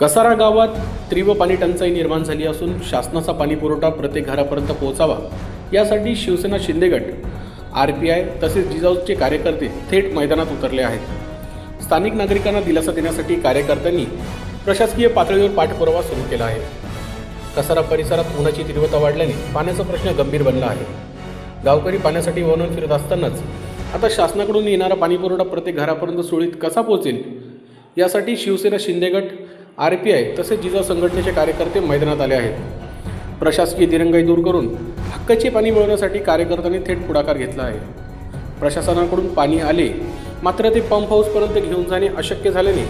कसारा गावात तीव्र पाणी टंचाई निर्माण झाली असून शासनाचा पाणी पुरवठा प्रत्येक घरापर्यंत पोहोचावा यासाठी शिवसेना शिंदे गट, RPI तसेच जिजाऊचे कार्यकर्ते थेट मैदानात उतरले आहेत। स्थानिक नागरिकांना दिलासा देण्यासाठी कार्यकर्त्यांनी प्रशासकीय पातळीवर पाठपुरावा सुरू केला आहे। कसारा परिसरात उन्हाची तीव्रता वाढल्याने पाण्याचा प्रश्न गंभीर बनला आहे। गावकरी पाण्यासाठी वाहून फिरत असतानाच आता शासनाकडून येणारा पाणी पुरवठा प्रत्येक घरापर्यंत सुरळीत कसा पोहोचेल यासाठी शिवसेना शिंदे गट, RPI तसेच जिजाऊ संघटनेचे कार्यकर्ते मैदानात आले आहेत। प्रशासकीय दिरंगाई दूर करून हक्काचे पाणी मिळवण्यासाठी कार्यकर्त्यांनी थेट पुढाकार घेतला आहे। प्रशासनाकडून पाणी आले मात्र ते पंप हाऊसपर्यंत घेऊन जाणे अशक्य झाल्याने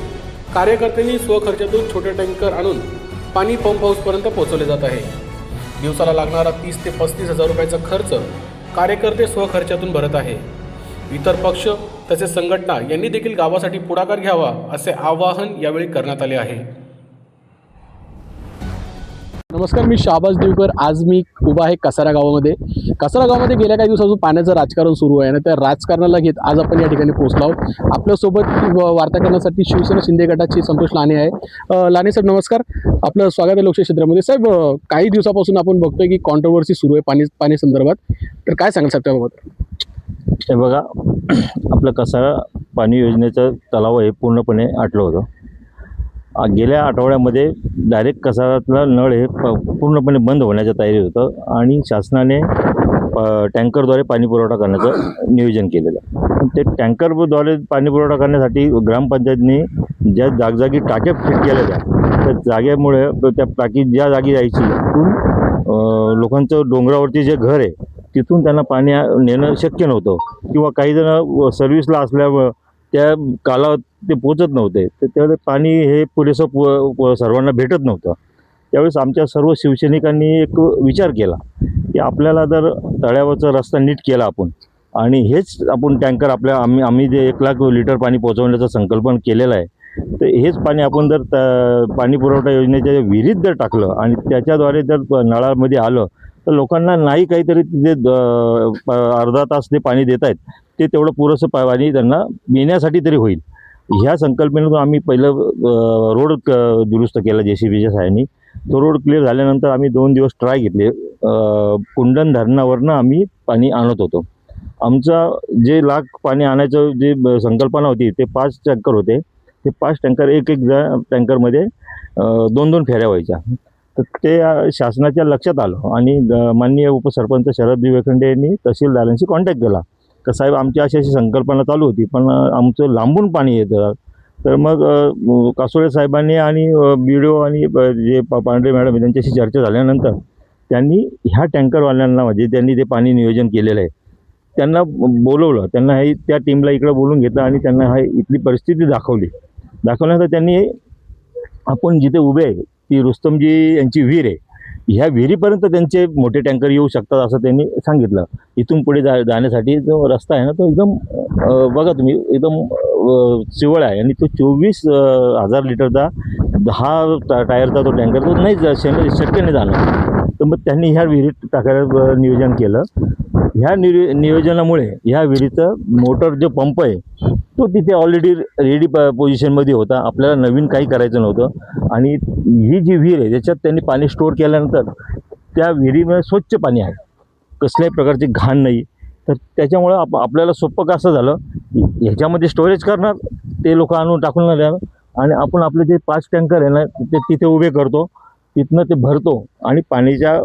कार्यकर्त्यांनी स्वखर्चातून छोटे टँकर आणून पाणी पंप हाऊसपर्यंत पोहोचवले जात आहे। दिवसाला लागणारा 30 ते 35 हजार रुपयाचा खर्च कार्यकर्ते स्वखर्चातून भरत आहे। इतर पक्ष तसेच संघटना यांनी देखील गावासाठी पुढाकार घ्यावा असे आवाहन यावेळी करण्यात आले आहे। नमस्कार, मी शाहबाज देवकर। आज मी उभा आहे कसारा गावामध्ये। कसारा गावामध्ये गेल्या काही दिवसापासून पाण्याचं राजकारण सुरू आहे आणि त्या राजकारणाला घेत आज आपण या ठिकाणी पोहोचलो आहोत। आपल्यासोबत वार्ता करण्यासाठी शिवसेना शिंदे गटाचे संतोष लाने आहे। लाने साहेब नमस्कार, आपलं स्वागत आहे लोकशाही क्षेत्रामध्ये। साहेब, काही दिवसापासून आपण बघतोय की कॉन्ट्रोवर्सी सुरू आहे पाणी संदर्भात, तर काय सांगाल साहेब त्याबाबत? हे बघा, आपलं कसारा पाणी योजनेचं तलाव हे पूर्णपणे आटलं होतं। गेल्या आठवड्यामध्ये डायरेक्ट कसारातला नळ हे पूर्णपणे बंद होण्याच्या तयारी होतं आणि शासनाने टँकरद्वारे पाणी पुरवठा करण्याचं नियोजन केलेलं। ते टँकरद्वारे पाणी पुरवठा करण्यासाठी ग्रामपंचायतने ज्या जागजागी टाक्या फिट केल्या त्या जागेमुळे त्या टाकी ज्या जागी जायची तिथून लोकांचं डोंगरावरती जे घर आहे तिथून त्यांना पाणी नेणं शक्य नव्हतं किंवा काही जण सर्व्हिसला असल्यामुळं त्या कालावधीत ते पोचत नव्हते, तर त्यावेळेस पाणी हे पुरेसं सर्वांना भेटत नव्हतं। त्यावेळेस आमच्या सर्व शिवसैनिकांनी एक विचार केला की आपल्याला जर तळ्यावरचा रस्ता नीट केला आपण आणि हेच आपण टँकर आम्ही जे 1 लाख लिटर पाणी पोहोचवण्याचं संकल्पन केलेलं आहे, तर हेच पाणी आपण जर पाणी पुरवठा योजनेच्या विहिरीत जर टाकलं आणि त्याच्याद्वारे जर नळामध्ये आलं तर लोकांना नाही काहीतरी तिथे अर्धा तास ते पाणी देत आहेत ते तेवढं पुरेसं पाणी त्यांना पिण्यासाठी तरी होईल। ह्या संकल्पनेतून आम्ही पहिलं रोड दुरुस्त केला JCBच्या सहाय्याने। तो रोड क्लिअर झाल्यानंतर आम्ही 2 दिवस ट्राय घेतले। कुंडण धरणावरनं आम्ही पाणी आणत होतो। आमचा जे लाख पाणी आणायचं जे संकल्पना होती ते 5 टँकर होते। ते 5 टँकर एक टँकरमध्ये 2-2 फेऱ्या व्हायच्या। तर ते शासनाच्या लक्षात आलं आणि माननीय उपसरपंच शरद विवेखंडे यांनी तहसीलदारांशी कॉन्टॅक्ट केला तर साहेब आमची अशी संकल्पना चालू होती पण आमचं लांबून पाणी येतं। तर मग कासोळे साहेबांनी आणि BDO आणि जे पांढरे मॅडम त्यांच्याशी चर्चा झाल्यानंतर त्यांनी ह्या टँकरवाल्यांना म्हणजे त्यांनी ते पाणी नियोजन केलेलं आहे त्यांना बोलवलं। त्यांना हे त्या टीमला इकडं बोलून घेतलं आणि त्यांना इथली परिस्थिती दाखवल्यानंतर त्यांनी आपण जिथे उभे आहे ती रुस्तमजी यांची विहीर आहे, ह्या विहिरीपर्यंत त्यांचे मोठे टँकर येऊ शकतात असं त्यांनी सांगितलं। इथून पुढे जाण्यासाठी जो रस्ता आहे ना तो एकदम बघा तुम्ही एकदम चिवळ आहे आणि तो 24,000 लिटरचा 10 टायरचा तो टँकर तो नाही शक्य नाही जाणं। तर मग त्यांनी ह्या विहिरीत टाकायला नियोजन केलं। ह्या नियोजनामुळे ह्या विहिरीचं मोटर जो पंप आहे तो तिथे ऑलरेडी रेडी पोझिशनमध्ये होता, आपल्याला नवीन काही करायचं नव्हतं। आणि ही जी विहीर आहे त्याच्यात त्यांनी पाणी स्टोअर केल्यानंतर त्या विहिरीमध्ये स्वच्छ पाणी आहे, कसल्याही प्रकारची घाण नाही। तर त्याच्यामुळं आपल्याला सोपं कसं झालं, ह्याच्यामध्ये स्टोरेज करणार ते लोक आणून टाकून नाही देणार आणि आपण आपले जे 5 टँकर आहे ना ते तिथे उभे करतो, तिथनं ते भरतो आणि पाणीच्या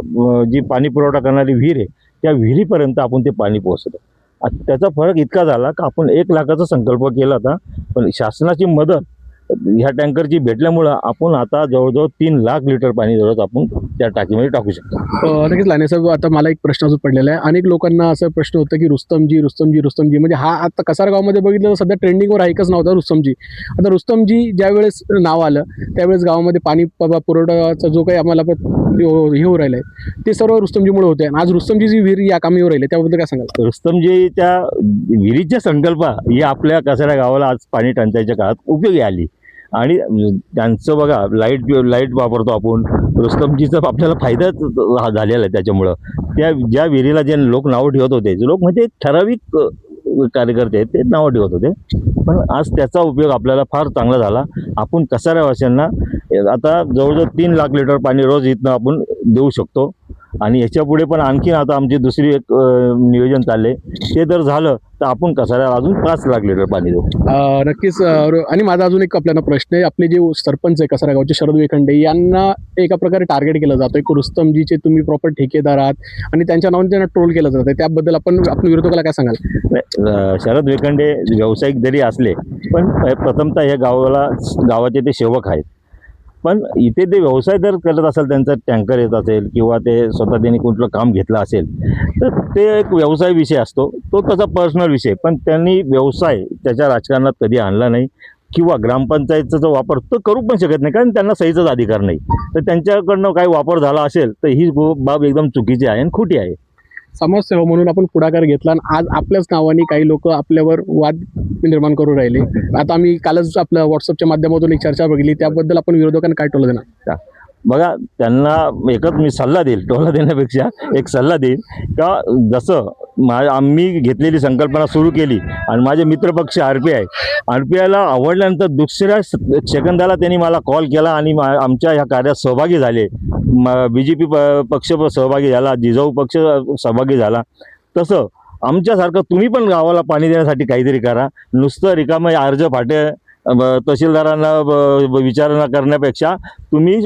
जी पाणी पुरवठा करणारी विहीर आहे त्या विहिरीपर्यंत आपण ते पाणी पोहोचतो। त्याचा फरक इतका झाला की आपण 1 लाखाचा संकल्प केला होता पण शासनाची मदत ह्या टँकरची भेटल्यामुळं आपण आता जवळजवळ 3 लाख लिटर पाणी जवळ आपण त्या टाकीमध्ये टाकू शकतो। नक्कीच लाने साहेब, आता मला एक प्रश्न अजून पडलेला आहे। अनेक लोकांना असं प्रश्न होतं की रुस्तमजी म्हणजे हा आता कसारा गावामध्ये बघितलं तर सध्या ट्रेंडिंगवर ऐकच नव्हता रुस्तमजी। आता रुस्तमजी ज्यावेळेस नाव आलं त्यावेळेस गावामध्ये पाणी पुरवठाचा जो काही आम्हाला हे होऊ राहिलं आहे ते सर्व रुस्तमजीमुळे होते आणि आज रुस्तमजी विहीर या कामी होऊ राहिले, त्याबद्दल काय सांगाल? रुस्तमजी त्या विहिरीच्या संकल्पा ही आपल्या कसारा गावाला आज पाणी टंचाईच्या काळात उपयोगी आली आणि त्यांचं बघा लाईट वापरतो आपण, रुस्तमजीचा आपल्याला फायदाच झालेला आहे। त्याच्यामुळं त्या ज्या विहिरीला जे लोक नावं ठेवत होते लोक म्हणजे ठराविक कार्यकर्ते आहेत ते नावं ठेवत होते, पण आज त्याचा उपयोग आपल्याला फार चांगला झाला. आपण कसाऱ्यावासियांना आता जवळजवळ 3 लाख लिटर पाणी रोज इथनं आपण देऊ शकतो. आणि याच्या पुढे पण आणखीन आता आमची दुसरी एक नियोजन चालले, ते जर झालं तर आपण कसाऱ्याला अजून 5 लाख लिटर पाणी देऊ. नक्कीच. आणि माझा अजून एक आपल्याला प्रश्न आहे, आपले जे सरपंच आहे कसारा गावचे शरद वेखंडे यांना एका प्रकारे टार्गेट केलं जातं, एक रुस्तमजीचे तुम्ही प्रॉपर ठेकेदार आहात आणि त्यांच्या नावाने त्यांना ट्रोल केलं जातं, त्याबद्दल आपण आपल्या विरोधकाला काय सांगाल? शरद वेखंडे व्यावसायिक जरी असले पण प्रथमतः हे गावाचे ते सेवक आहेत. पण इथे ते व्यवसाय जर करत असेल, त्यांचा टँकर येत असेल किंवा ते स्वतः त्यांनी कुठलं काम घेतलं असेल तर ते एक व्यवसाय विषय असतो, तो त्याचा पर्सनल विषय. पण त्यांनी व्यवसाय त्याच्या राजकारणात कधी आणला नाही किंवा ग्रामपंचायतचा जो वापर तो करू पण शकत नाही, कारण त्यांना सहीचाच अधिकार नाही. तर त्यांच्याकडनं काही वापर झाला असेल तर ही बाब एकदम चुकीची आहे आणि खोटी आहे. समाजसेवा म्हणून आपण पुढाकार घेतला आणि आज आपल्याच नावाने काही लोक आपल्यावर वाद निर्माण करू राहिले. आता आम्ही कालच आपल्या व्हॉट्सअपच्या माध्यमातून एक चर्चा बघितली, त्याबद्दल आपण विरोधकांना काय टोला देणार? बघा, त्यांना एकच मी सल्ला देईल, टोला देण्यापेक्षा एक सल्ला देईल का जसं आम्ही घेतलेली संकल्पना सुरू केली आणि माझे मित्रपक्ष आरपीआयला आवडल्यानंतर दुसऱ्या सेकंदाला त्यांनी मला कॉल केला आणि आमच्या ह्या कार्यात सहभागी झाले. BJP पक्ष सहभागी झाला, जिजाऊ पक्ष सहभागी झाला. तसं आमच्यासारखं तुम्ही पण गावाला पाणी देण्यासाठी काहीतरी करा. नुसतं रिकामे अर्ज फाटे तहसीलदारांना विचारणा करण्यापेक्षा तुम्ही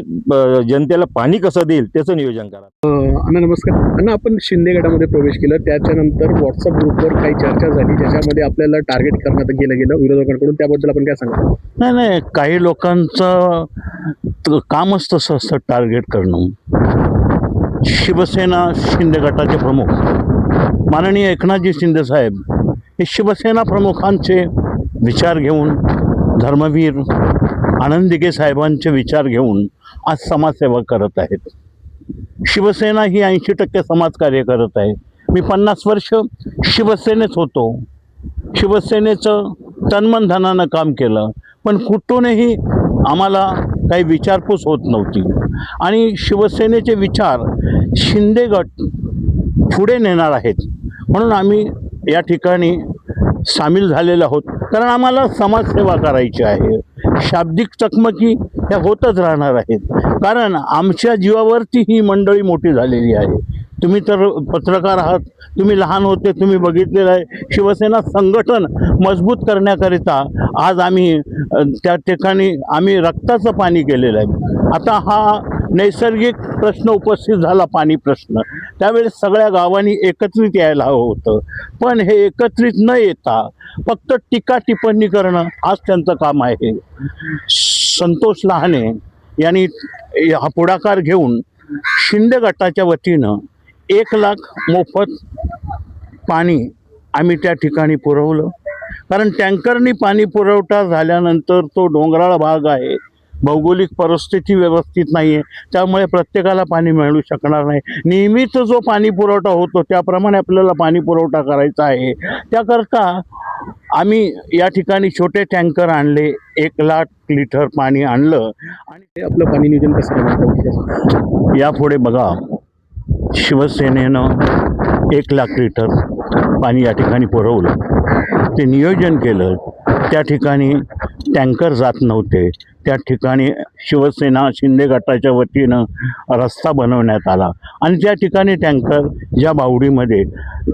जनतेला पाणी कसं देईल त्याचं नियोजन करा. अण्णा नमस्कार. अण्णा, आपण शिंदे गटामध्ये प्रवेश केला, त्याच्यानंतर व्हॉट्सअप ग्रुपवर काही चर्चा झाली ज्याच्यामध्ये आपल्याला टार्गेट करण्यात गेलं विरोधकांकडून, त्याबद्दल आपण काय सांगा? नाही, काही लोकांचं कामच तसं असतं टार्गेट करणं. शिवसेना शिंदे गटाचे प्रमुख माननीय एकनाथजी शिंदे साहेब हे शिवसेना प्रमुखांचे विचार घेऊन, धर्मवीर आनंद दिघे साहेबांचे विचार घेऊन आज समाजसेवा करत आहेत. शिवसेना ही 80% समाजकार्य करत आहे. मी 50 वर्ष शिवसेनेत होतो. शिवसेनेचं तन्मन धनानं काम केलं, पण कुठूनही आम्हाला काही विचारपूस होत नव्हती. आणि शिवसेनेचे विचार शिंदे गट पुढे नेणार आहेत म्हणून आम्ही या ठिकाणी सामील झालेलो आहोत. कारण आम्हाला समाजसेवा करायची आहे. शाब्दिक चकमकी ह्या होतच राहणार आहेत, कारण आमच्या जीवावरती ही मंडळी मोठी झालेली आहे. तुम्ही तर पत्रकार आहात, तुम्ही लहान होते, तुम्ही बघितलेलं आहे. शिवसेना संघटन मजबूत करण्याकरिता आज आम्ही त्या ठिकाणी आम्ही रक्ताचं पाणी केलेलं आहे. आता हा नैसर्गिक प्रश्न उपस्थित झाला, पाणी प्रश्न, त्यावेळेस सगळ्या गावांनी एकत्रित यायला हवं होतं. पण हे एकत्रित न येता फक्त टीका टिप्पणी करणं आज त्यांचं काम आहे. संतोष लहाने यांनी हा पुढाकार घेऊन शिंदे गटाच्या वतीनं 1 लाख मोफत पाणी आम्ही त्या ठिकाणी पुरवलं. कारण टँकरनी पाणी पुरवठा झाल्यानंतर तो डोंगराळ भाग आहे, भौगोलिक परिस्थिती व्यवस्थित नाही आहे, त्यामुळे प्रत्येकाला पाणी मिळू शकणार नाही. नेहमीच जो पाणी पुरवठा होतो त्याप्रमाणे आपल्याला पाणी पुरवठा करायचा आहे. त्याकरता आम्ही या ठिकाणी छोटे टँकर आणले, 1 लाख लिटर पाणी आणलं. आणि आपलं पाणी नियोजन कसं करणार? यापुढे बघा, शिवसेनेनं 1 लाख लिटर पाणी या ठिकाणी पुरवलं, ते नियोजन केलं. त्या ठिकाणी टँकर जात नव्हते, त्या ठिकाणी शिवसेना शिंदे गटाच्या वतीनं रस्ता बनवण्यात आला आणि त्या ठिकाणी टँकर ज्या बावडीमध्ये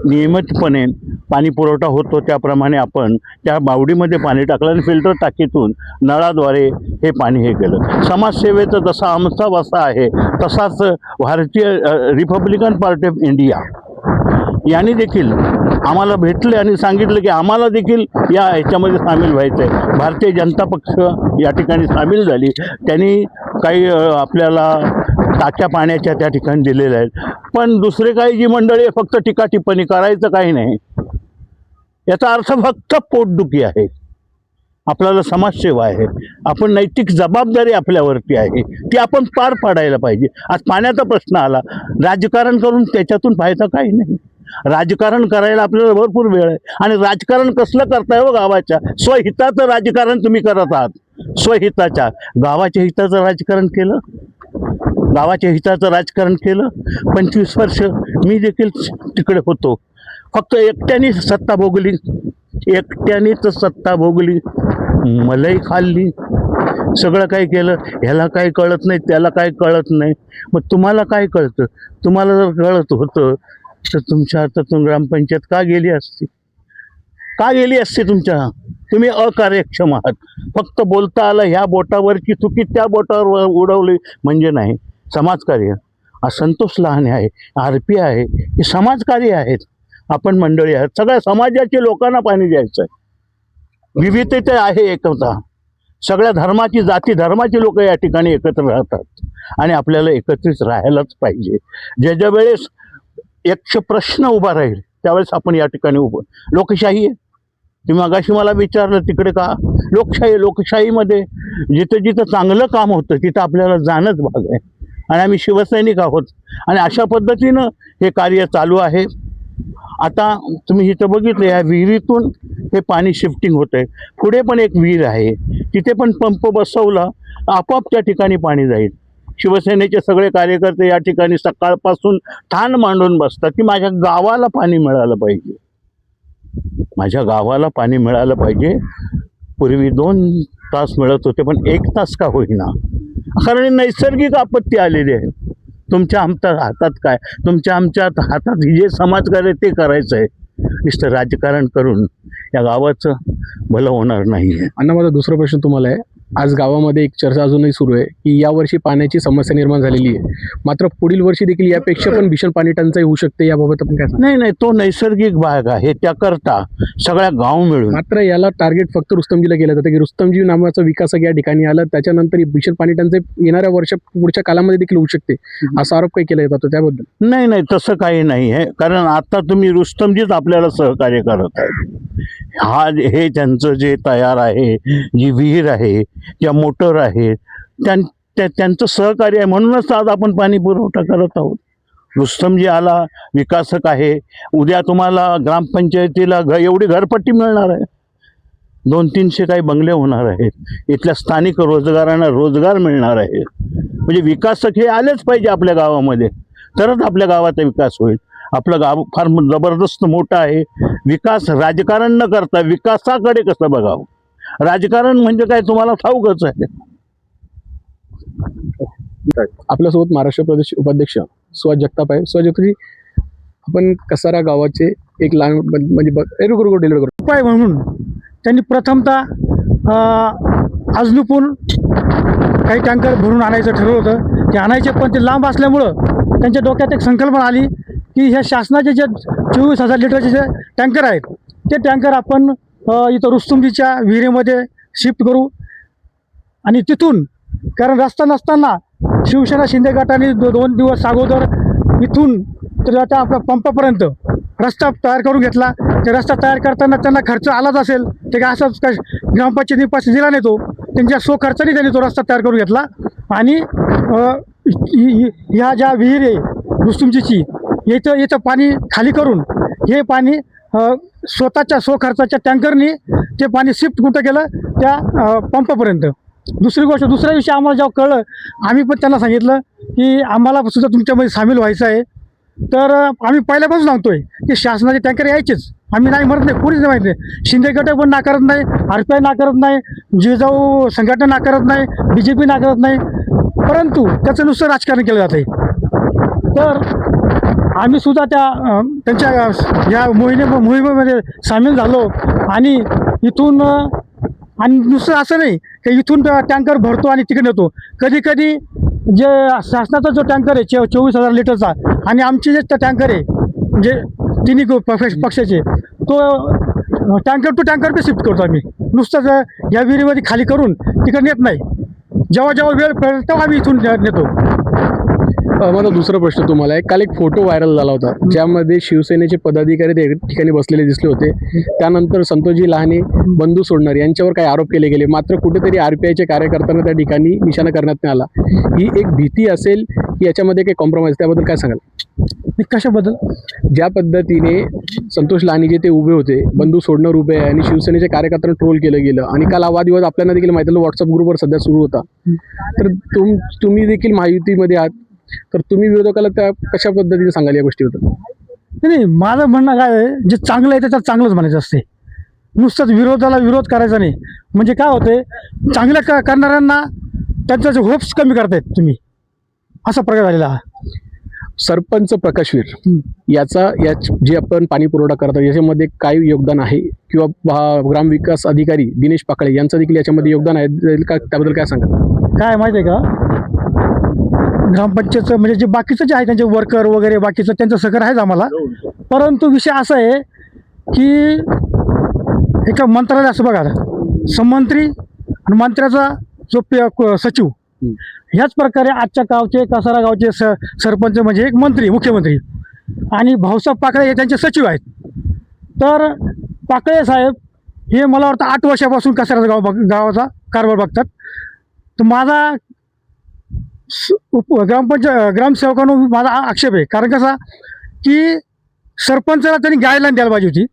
नियमितपणे पाणी पुरवठा होतो त्याप्रमाणे आपण त्या बावडीमध्ये पाणी टाकलं आणि फिल्टर टाकीतून नळाद्वारे हे पाणी हे केलं. समाजसेवेचा जसा आमचा वसा आहे तसाच भारतीय रिपब्लिकन पार्टी ऑफ इंडिया यांनी देखील आम्हाला भेटले आणि सांगितलं की आम्हाला देखील या ह्याच्यामध्ये सामील व्हायचं आहे. भारतीय जनता पक्ष या ठिकाणी सामील झाली. त्यांनी काही आपल्याला टाक्या पाण्याच्या त्या ठिकाणी दिलेल्या आहेत. पण दुसरे काही जी मंडळी आहे फक्त टीका टिप्पणी करायचं काही नाही. याचा अर्थ फक्त पोटदुखी आहे. आपल्याला समाजसेवा आहे, आपण नैतिक जबाबदारी आपल्यावरती आहे, ती आपण पार पाडायला पाहिजे. आज पाण्याचा प्रश्न आला, राजकारण करून त्याच्यातून फायदा काही नाही. राजकारण करायला आपल्याला भरपूर वेळ आहे. आणि राजकारण कसलं करताय हो? गावाच्या स्वहिताचं राजकारण तुम्ही करत आहात. स्वहिताच्या गावाच्या हिताचं राजकारण केलं, गावाच्या हिताचं राजकारण केलं. 25 वर्ष मी देखील तिकडे होतो. फक्त एकट्याने सत्ता भोगली, एकट्यानेच सत्ता भोगली, मलई खाल्ली, सगळं काय केलं. ह्याला काय कळत नाही, त्याला काय कळत नाही. मग तुम्हाला काय कळतं? तुम्हाला जर कळत होतं तर तुमच्या हातातून ग्रामपंचायत का गेली असती? का गेली असते तुमच्या? तुम्ही अकार्यक्षम आहात. फक्त बोलता आलं, ह्या बोटावरची चुकी त्या बोटावर उडवली म्हणजे नाही. समाजकार्य, संतोष लहाने आहे, RP आहे, हे समाजकार्य आहेत. आपण मंडळी आहात, सगळ्या समाजाच्या लोकांना पाणी द्यायचं आहे. विविधता आहे, एकता. सगळ्या धर्माची, जाती धर्माची लोक या ठिकाणी एकत्र राहतात आणि आपल्याला एकत्रित राहायलाच पाहिजे. ज्या वेळेस एक प्रश्न उभा राहील त्यावेळेस आपण या ठिकाणी उभं. लोकशाही आहे. तुम्ही मगाशी मला विचारलं तिकडे का लोकशाही? लोकशाहीमध्ये जिथं जिथं चांगलं काम होतं तिथं आपल्याला जाणंच भाग आहे. आणि आम्ही शिवसैनिक आहोत आणि अशा पद्धतीनं हे कार्य चालू आहे. आता तुम्ही इथं बघितलं, या विहिरीतून हे पाणी शिफ्टिंग होतं आहे. पुढे पण एक विहीर आहे, तिथे पण पंप बसवला, आपोआप त्या ठिकाणी पाणी जाईल. शिवसेनेचे सगळे कार्यकर्ते या ठिकाणी सकाळपासून ठाण मांडून बसतात की माझ्या गावाला पाणी मिळालं पाहिजे, माझ्या गावाला पाणी मिळालं पाहिजे. पूर्वी 2 तास मिळत होते, पण 1 तास का होईना, कारण नैसर्गिक आपत्ती आलेली आहे. तुमच्या आमच्या हातात काय? तुमच्या आमच्या हातात जे समाजकार्य ते करायचं आहे. नुसतं राजकारण करून या गावाचं भलं होणार नाही आहे. अण्णा, माझा दुसरा प्रश्न तुम्हाला आहे. आज गावामध्ये एक चर्चा अजूनही सुरू आहे की यावर्षी पाण्याची समस्या निर्माण झालेली आहे, मात्र पुढील वर्षी देखील यापेक्षा पण भीषण पाणी टंचाई होऊ शकते. याबाबत आपण काय सांगता? नाही, तो नैसर्गिक भाग आहे. त्याकरता सगळ्या गाव मिळून, मात्र याला टार्गेट फक्त रुस्तमजीला केलं जातं की रुस्तमजी नावाचं विकासक या ठिकाणी आलं, त्याच्यानंतर ही भीषण पाणी टंचाई येणाऱ्या पुढच्या कालामध्ये देखील होऊ शकते, असा आरोप काही केला जातो. त्याबद्दल नाही, तसं काही नाही आहे. कारण आता तुम्ही रुस्तमजीच आपल्याला सहकार्य करत आहेत. हे त्यांचं जे तयार आहे, जी विहीर आहे, ज्या मोटर आहे, त्यांचं सहकार्य आहे. म्हणूनच आज आपण पाणी पुरवठा करत आहोत. रुस्तमजी आला, विकासक आहे. उद्या तुम्हाला ग्रामपंचायतीला एवढी घरपट्टी मिळणार आहे, 200-300 काही बंगले होणार आहेत. इथल्या स्थानिक रोजगारांना रोजगार मिळणार आहे. म्हणजे विकासक हे आलेच पाहिजे आपल्या गावामध्ये, तरच आपल्या गावाचा विकास होईल. आपलं गाव फार जबरदस्त मोठं आहे. विकास राजकारण न करता विकासाकडे कसं बघावं? राजकारण म्हणजे काय तुम्हाला ठाऊकच आहे. आपल्यासोबत महाराष्ट्र प्रदेश उपाध्यक्ष सुहास जगताप आहे. सुहास जगतापजी, आपण कसारा गावाचे एक लहान म्हणजे उपाय म्हणून त्यांनी प्रथमतः अजनुपून काही टँकर भरून आणायचं ठरवलं होतं. ते आणायचे, पण ते लांब असल्यामुळं त्यांच्या डोक्यात एक संकल्पना आली की ह्या शासनाचे जे 24,000 लिटरचे जे टँकर आहेत, ते टँकर आपण इथं रुस्तुमजीच्या विहिरीमध्ये शिफ्ट करू. आणि तिथून, कारण रस्ता नसताना शिवसेना शिंदे गटाने 2 दिवस अगोदर इथून तर आता आपल्या पंपापर्यंत रस्ता तयार करून घेतला. ते रस्ता तयार करताना त्यांना खर्च आलाच असेल, ते काय असंच काय ग्रामपंचायतीपासून दिला नाही, तो त्यांच्या स्वखर्चाने त्यांनी तो रस्ता तयार करून घेतला. आणि ह्या ज्या विहीर आहे रुस्तुमजीची, इथं पाणी खाली करून हे पाणी स्वतःच्या स्वखर्चाच्या टँकरनी ते पाणी शिफ्ट कुठं केलं, त्या पंपापर्यंत. दुसऱ्या विषय आम्हाला जेव्हा कळलं, आम्ही पण त्यांना सांगितलं की आम्हाला सुद्धा तुमच्यामध्ये सामील व्हायचं आहे. तर आम्ही पहिल्यापासून सांगतोय की शासनाचे टँकर यायचेच, आम्ही नाही म्हणत नाही, कोणीच नाही माहीत नाही. शिंदे गट पण नाकारत नाही, RPI नाकारत नाही, जिजाऊ संघटना नाकारत नाही, BJP नाकारत नाही, परंतु त्याचं नुसतं राजकारण केलं जात आहे. तर आम्ही सुद्धा त्यांच्या या मोहिमेमध्ये सामील झालो. आणि इथून, आणि नुसतं असं नाही की इथून टँकर भरतो आणि तिकडे नेतो. कधी कधी जे शासनाचा जो टँकर आहे 24,000 लिटरचा, आणि आमचे जे टँकर आहे म्हणजे तिन्ही पक्षाचे, तो tanker to tanker be shift करतो आम्ही. नुसतं या विहिरीमध्ये खाली करून तिकडे नेत नाही. जेव्हा वेळ पडेल तेव्हा आम्ही इथून नेतो. माझा दुसरा प्रश्न तुम्हाला आहे. काल एक फोटो व्हायरल झाला होता ज्यामध्ये शिवसेनेचे पदाधिकारी त्या ठिकाणी बसलेले दिसले होते. त्यानंतर संतोषजी लहाने, बंधू सोडणार यांच्यावर काही आरोप केले गेले, मात्र कुठेतरी RPIचे कार्यकर्त्यांना त्या ठिकाणी निशाणा करण्यात नाही आला. ही एक भीती असेल की याच्यामध्ये काही कॉम्प्रोमाइज? त्याबद्दल काय सांगाल? कशाबद्दल? ज्या पद्धतीने संतोष लहाने जे ते उभे होते, बंधू सोडणार उभे आहे, आणि शिवसेनेच्या कार्यकर्त्यांना ट्रोल केलं गेलं, आणि काल हा वादविवाद आपल्याला देखील माहिती झालं, व्हॉट्सअप ग्रुपवर सध्या सुरू होता. तर तुम्ही देखील महायुतीमध्ये आहात, तर तुम्ही विरोधकाला त्या कशा पद्धतीने सांगाल या गोष्टीबद्दल? नाही माझं म्हणणं काय आहे, जे चांगलं आहे त्याच्यात चांगलंच म्हणायचं असते. नुसतंच विरोधाला विरोध करायचा नाही. म्हणजे काय होते, चांगलं करणाऱ्यांना त्यांचं जे होप्स कमी करतायत तुम्ही, असा प्रकार झालेला हा. सरपंच प्रकाशवीर याचा जे आपण पाणी पुरवठा करतात याच्यामध्ये काय योगदान आहे, किंवा ग्रामविकास अधिकारी दिनेश पाकळे यांचं देखील याच्यामध्ये योगदान आहे का, त्याबद्दल काय सांगा? काय माहिती आहे का, ग्रामपंचायतचं म्हणजे जे बाकीचं जे आहे त्यांचे वर्कर वगैरे बाकीचं त्यांचं सहकार्य आहेच आम्हाला. परंतु विषय असा आहे की एका मंत्रालय असं बघा, संमंत्री आणि मंत्र्याचा जो सचिव, ह्याच प्रकारे आजच्या गावचे कसारा गावचे सरपंच म्हणजे एक मंत्री, मुख्यमंत्री, आणि भाऊसाहेब पाकळे हे त्यांचे सचिव आहेत. तर पाकळे साहेब हे मला वाटतं 8 वर्षापासून कसारा गावाचा कारभार बघतात. तर माझा ग्रामसेवकांनो माझा आक्षेप आहे. कारण कसा की सरपंचाला त्यांनी गाईडलाईन द्यायला पाहिजे होती.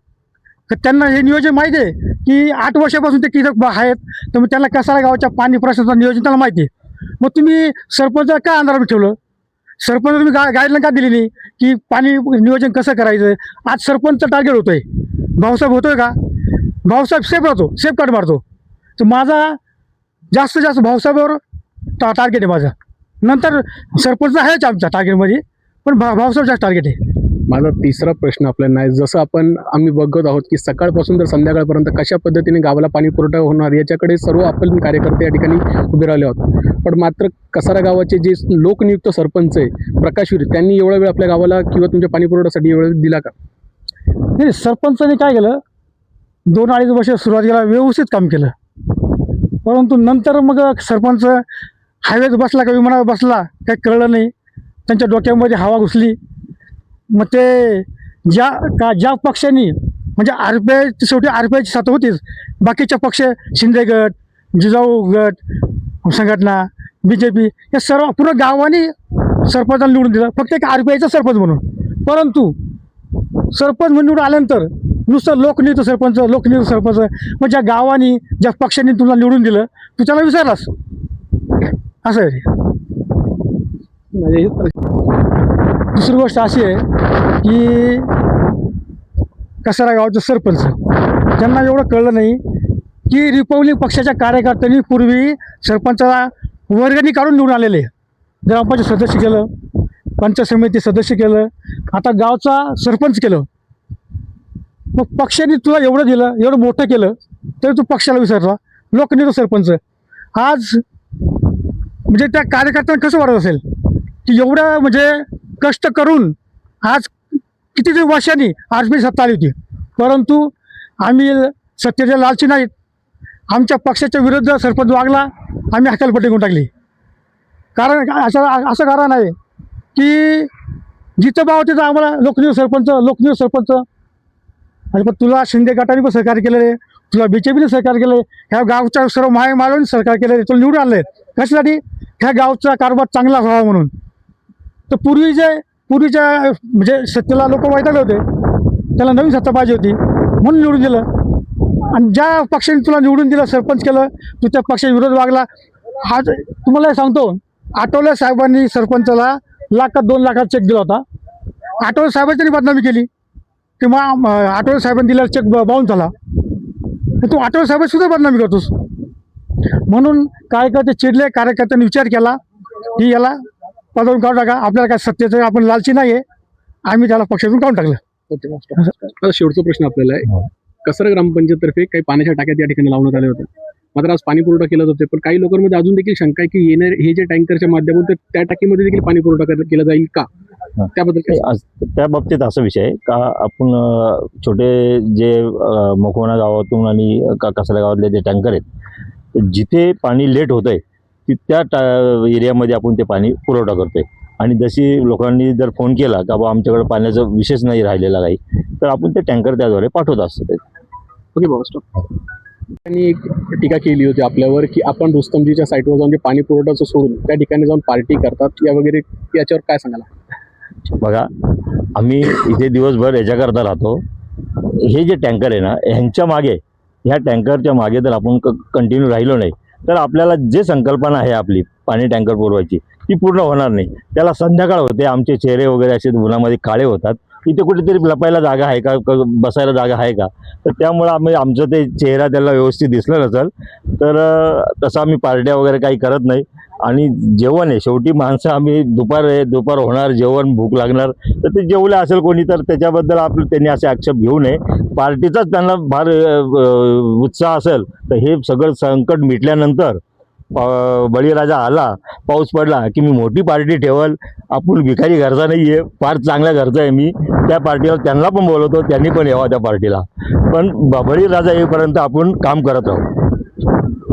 तर त्यांना हे नियोजन माहिती आहे की 8 वर्षापासून ते किती आहेत, तर मग त्यांना कसारा गावाच्या पाणी प्रश्नाचं नियोजन त्यांना माहिती आहे. मग तुम्ही सरपंचाला का अंधारात ठेवलं? सरपंच तुम्ही गाईडलाईन का दिली नाही की पाणी नियोजन कसं करायचं? आज सरपंचचं टार्गेट होतोय, भाऊसाहेब होतोय का? भाऊसाहेब सेफ कार्ड मारतो. तर माझा जास्त भाऊसाहेबावर टार्गेट आहे माझं. नंतर सरपंच आहेच आमच्या टार्गेटमध्ये, पण भाऊसाहेब जास्त टार्गेट आहे. माझा तिसरा प्रश्न आपल्याला आहे, जसं आम्ही बघत आहोत की सकाळपासून तर संध्याकाळपर्यंत कशा पद्धतीने गावाला पाणी पुरवठा होणार याच्याकडे सर्व आपण कार्यकर्ते या ठिकाणी उभे राहिले आहोत. पण मात्र कसारा गावाचे जे लोकनियुक्त सरपंच आहे प्रकाशवीर, त्यांनी एवढा वेळ आपल्या गावाला किंवा तुमच्या पाणी पुरवठ्यासाठी एवढा वेळ दिला का? नाही, सरपंचाने काय केलं, 2-2.5 वर्ष सुरुवातीला व्यवस्थित काम केलं. परंतु नंतर मग सरपंच हायवेत बसला का विमानावर बसला काही कळलं नाही. त्यांच्या डोक्यामध्ये हवा घुसली. मग ते ज्या पक्षांनी म्हणजे RPI शेवटी RPIची सत्ता होतीच, बाकीच्या पक्ष शिंदे गट, जिजाऊ गट संघटना, BJP या सर्व पूर्ण गावाने सरपंचाला निवडून दिलं, फक्त एक RPIचा सरपंच म्हणून. परंतु सरपंच म्हणून निवडून आल्यानंतर नुसतं लोकनियुक्त सरपंच मग ज्या गावाने ज्या पक्षांनी तुला निवडून दिलं तू त्याला विसरलास, असं आहे. म्हणजे दुसरी गोष्ट अशी आहे की कसारा गावचे सरपंच त्यांना एवढं कळलं नाही की रिपब्लिक पक्षाच्या कार्यकर्त्यांनी पूर्वी सरपंचाला वर्गणी काढून निवडून आलेले, ग्रामपंचायत सदस्य केलं, पंचायत समिती सदस्य केलं, आता गावचा सरपंच केलं. मग पक्षाने तुला एवढं दिलं, एवढं मोठं केलं, तरी तू पक्षाला विसरला. लोकनियुक्त सरपंच आज म्हणजे त्या कार्यकर्त्यांना कसं वाटत असेल की एवढं म्हणजे कष्ट करून आज कितीतरी वर्षांनी RPI सत्ता आली होती, परंतु आम्ही सत्तेच्या लालची नाहीत. आमच्या पक्षाच्या विरुद्ध सरपंच वागला, आम्ही हकालपट्टी करून टाकली. कारण असं कारण आहे की जिथं भाव तिथं आम्हाला लोकनियुक्त सरपंच. आणि पण तुला शिंदे गटाने पण सहकार्य केलं आहे, तुला BJPने सहकार्य केलं आहे, ह्या गावच्या सर्व माळून सहकार्य केलं आहे, तुला निवडून आणलं आहे कशासाठी? ह्या गावचा कारभार चांगला व्हावा म्हणून. तर पूर्वीच्या म्हणजे सत्तेला लोक वैतागले होते, त्याला नवीन सत्ता पाहिजे होती म्हणून निवडून दिलं. आणि ज्या पक्षाने तुला निवडून दिलं, सरपंच केलं, तू त्या पक्षाच्या विरोध वागला. आज तुम्हाला हे सांगतो, आठवले साहेबांनी सरपंचाला 1,00,000 2,00,000 चेक दिला होता. आठवले साहेबांनी बदनामी केली किंवा आठवले साहेबांनी दिलेला चेक बाउन्स झाला. तू आठवले साहेब सुद्धा बदनामी करतोस. म्हणून कार्यकर्ते चिडले, कार्यकर्त्यांनी विचार केला की याला पदावरून काढून टाका, आपल्याला काय सत्तेचं आपण लालची नाही आहे, आम्ही त्याला पक्षातून काढून टाकलं. आता शेवटचा प्रश्न आपल्याला आहे, कसारा ग्रामपंचायततर्फे काही पाण्याच्या टाक्यात या ठिकाणी लावण्यात आले होते, मात्र आज पाणी पुरवठा केला जातोय, पण काही लोकांमध्ये अजून देखील शंका आहे की हे जे टँकरच्या माध्यमातून त्या टाकीमध्ये देखील पाणी पुरवठा केला जाईल का? त्याबद्दल त्या बाबतीत असा विषय आहे का, आपण छोटे जे मकोना गावातून आणि कसारा गावातले जे टँकर आहेत, जिथे पाणी लेट होत आहे त्या एरियामध्ये आपण ते पाणी पुरवठा करतोय. आणि जशी लोकांनी जर फोन केला का बा आमच्याकडे पाण्याचा विशेष नाही राहिलेला काही, तर आपण ते टँकर त्याद्वारे पाठवत असतो. ओके बाबा, स्टॉप. त्यांनी एक टीका केली होती आपल्यावर की आपण रुस्तमजीच्या साईटवर जाऊन ते पाणी पुरवठ्याचं सोडून त्या ठिकाणी जाऊन पार्टी करतात या वगैरे, याच्यावर काय सांगायला? बघा, आम्ही इथे दिवसभर याच्याकरता राहतो. हे जे टँकर आहे ना, ह्या टँकरच्या मागे जर आपण कंटिन्यू राहिलो नाही तर आपल्याला जे संकल्पना आहे आपली पाणी टँकर पुरवायची ती पूर्ण होणार नाही. त्याला संध्याकाळ होते, आमचे चेहरे वगैरे असे उन्हामध्ये काळे होतात, इथे कुठेतरी लपायला जागा आहे का, बसायला जागा आहे का. तर त्यामुळं आमचं ते चेहरा त्याला व्यवस्थित दिसलं नसेल तर तसं आम्ही पार्ट्या वगैरे काही करत नाही. आणि जेवण आहे, शेवटी माणसं आम्ही दुपार होणार, जेवण भूक लागणार, तर ते जेवलं असेल कोणी तर त्याच्याबद्दल त्यांनी असे आक्षेप घेऊ नये. पार्टीचाच त्यांना फार उत्साह असेल तर हे सगळं संकट मिटल्यानंतर बळीराजा आला, पाऊस पडला की मी मोठी पार्टी ठेवल. आपण भिकारी घरचा नाही आहे, फार चांगल्या घरचा आहे मी. त्या पार्टीला त्यांना पण बोलवतो, त्यांनी पण यावं त्या पार्टीला. पण बळीराजा येईपर्यंत आपण काम करत राहू.